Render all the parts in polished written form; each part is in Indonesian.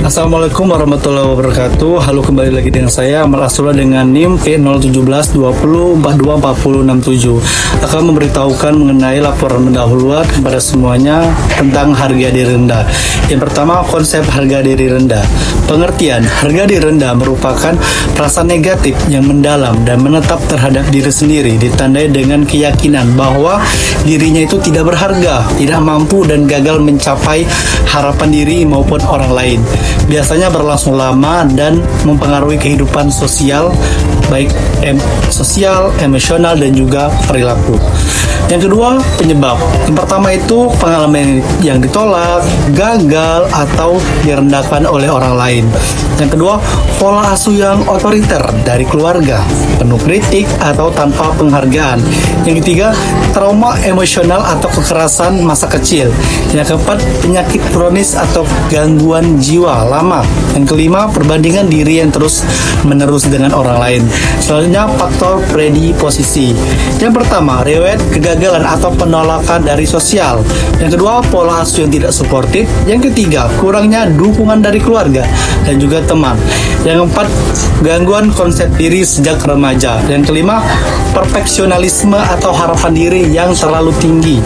Assalamualaikum warahmatullahi wabarakatuh. Halo, kembali lagi dengan saya Amal Asrullah dengan NIM P01720424067. Akan memberitahukan mengenai laporan pendahuluan kepada semuanya tentang harga diri rendah. Yang pertama, konsep harga diri rendah. Pengertian harga diri rendah merupakan perasaan negatif yang mendalam dan menetap terhadap diri sendiri, ditandai dengan keyakinan bahwa dirinya itu tidak berharga, tidak mampu dan gagal mencapai harapan diri maupun orang lain. Biasanya berlangsung lama dan mempengaruhi kehidupan sosial, baik sosial, emosional, dan juga perilaku. Yang kedua, penyebab. Yang pertama itu pengalaman yang ditolak, gagal, atau direndahkan oleh orang lain. Yang kedua, pola asuh yang otoriter dari keluarga, penuh kritik atau tanpa penghargaan. Yang ketiga, trauma emosional atau kekerasan masa kecil. Yang keempat, penyakit kronis atau gangguan jiwa lama. Yang kelima, perbandingan diri yang terus menerus dengan orang lain. Selanjutnya, faktor predisposisi. Yang pertama, riwayat kegagalan atau penolakan dari sosial. Yang kedua, pola asuh yang tidak suportif. Yang ketiga, kurangnya dukungan dari keluarga dan juga teman. Yang keempat, gangguan konsep diri sejak remaja. Yang kelima, perfeksionalisme atau harapan diri yang terlalu tinggi.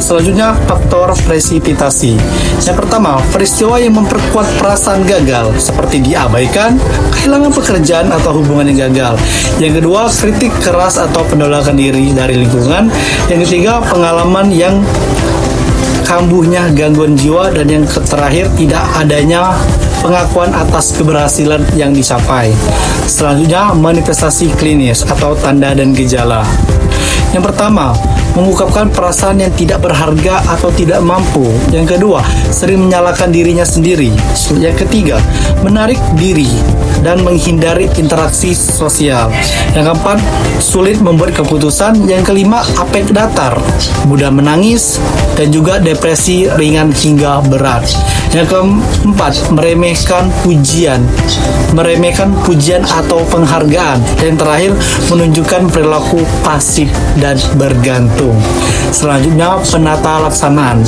Selanjutnya, faktor presipitasi. Yang pertama, peristiwa yang memperkuat perasaan gagal, seperti diabaikan, kehilangan pekerjaan atau hubungan yang gagal. Yang kedua, kritik keras atau penolakan diri dari lingkungan. Yang ketiga, pengalaman yang kambuhnya gangguan jiwa. Dan yang terakhir, tidak adanya pengakuan atas keberhasilan yang dicapai. Selanjutnya, manifestasi klinis atau tanda dan gejala. Yang pertama, mengungkapkan perasaan yang tidak berharga atau tidak mampu. Yang kedua, sering menyalahkan dirinya sendiri. Yang ketiga, menarik diri dan menghindari interaksi sosial. Yang keempat, sulit membuat keputusan. Yang kelima, apek datar, mudah menangis, dan juga depresi ringan hingga berat. Yang keempat, meremehkan pujian atau penghargaan. Yang terakhir, menunjukkan perilaku pasif dan bergantung. Selanjutnya, penata laksanaan.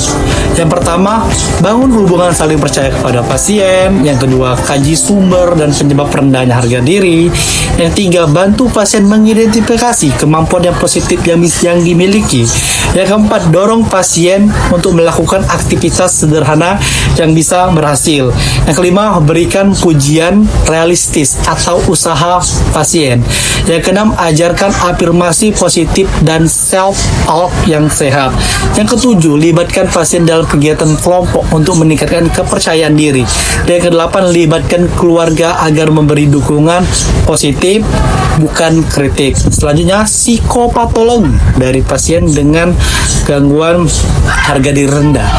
Yang pertama, bangun hubungan saling percaya kepada pasien. Yang kedua, kaji sumber dan penyebab rendahnya harga diri. Yang ketiga, bantu pasien mengidentifikasi kemampuan yang positif yang dimiliki. Yang keempat, dorong pasien untuk melakukan aktivitas sederhana yang bisa berhasil. Yang kelima, berikan pujian realistis atau usaha pasien. Yang keenam, ajarkan afirmasi positif dan self-talk yang sehat. Yang ketujuh, libatkan pasien dalam kegiatan kelompok untuk meningkatkan kepercayaan diri. Dan yang kedelapan, libatkan keluarga agar memberi dukungan positif, bukan kritik. Selanjutnya, psikopatologi dari pasien dengan gangguan harga diri rendah.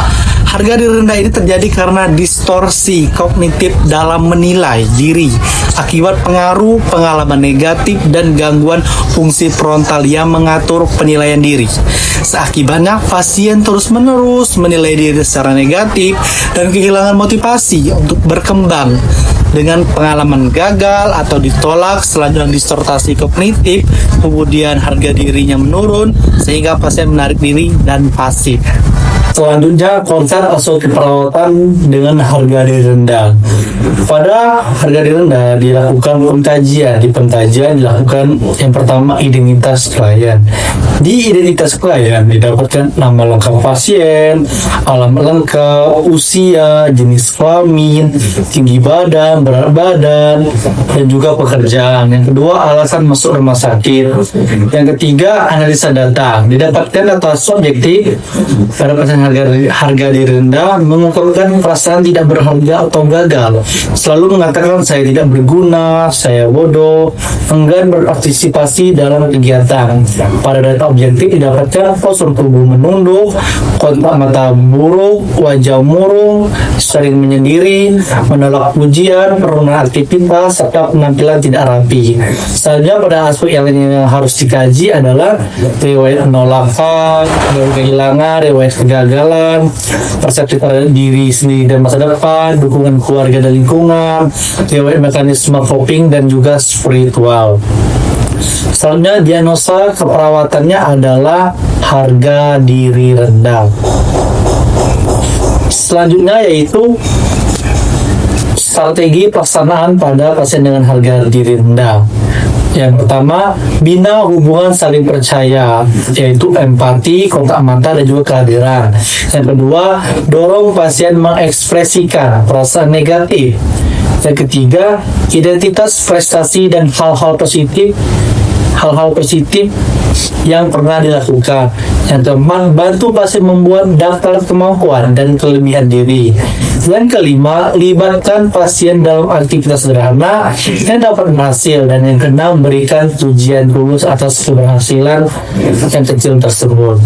Harga diri rendah ini terjadi karena distorsi kognitif dalam menilai diri akibat pengaruh pengalaman negatif dan gangguan fungsi frontal yang mengatur penilaian diri. Seakibatnya, pasien terus-menerus menilai diri secara negatif dan kehilangan motivasi untuk berkembang. Dengan pengalaman gagal atau ditolak, selanjutnya distorsi kognitif, kemudian harga dirinya menurun sehingga pasien menarik diri dan pasif. Selanjutnya, konsep asuh keperawatan dengan harga diri rendah. Pada harga diri rendah dilakukan pengkajian. Di pengkajian dilakukan yang pertama, identitas klien. Di identitas klien didapatkan nama lengkap pasien, alamat lengkap, usia, jenis kelamin, tinggi badan, berat badan, dan juga pekerjaan. Yang kedua, alasan masuk rumah sakit. Yang ketiga, analisa data. Didapatkan data subjektif pada pasien harga diri rendah, mengungkapkan perasaan tidak berharga atau gagal, selalu mengatakan saya tidak berguna, saya bodoh, enggan berpartisipasi dalam kegiatan. Pada data objektif didapatkan postur tubuh menunduk, kontak mata buruk, wajah murung, sering menyendiri, menolak pujian, penurunan aktivitas, serta penampilan tidak rapi. Selanjutnya, pada aspek yang harus dikaji adalah riwayat penolakan, kehilangan, riwayat kegagalan, persepsi terhadap diri sendiri dan masa depan, dukungan keluarga dan lingkungan, riwayat mekanisme coping, dan juga spiritual. Selanjutnya, diagnosa keperawatannya adalah harga diri rendah. Selanjutnya yaitu Strategi pelaksanaan pada pasien dengan harga diri rendah. Yang pertama, bina hubungan saling percaya, yaitu empati, kontak mata, dan juga kehadiran. Yang kedua, dorong pasien mengekspresikan perasaan negatif. Yang ketiga, identitas prestasi dan hal-hal positif yang pernah dilakukan. Yang keempat, bantu pasien membuat daftar kemampuan dan kelebihan diri. Yang kelima, libatkan pasien dalam aktivitas sederhana yang dapat berhasil. Dan yang keenam, berikan pujian tulus atas keberhasilan yang kecil tersebut.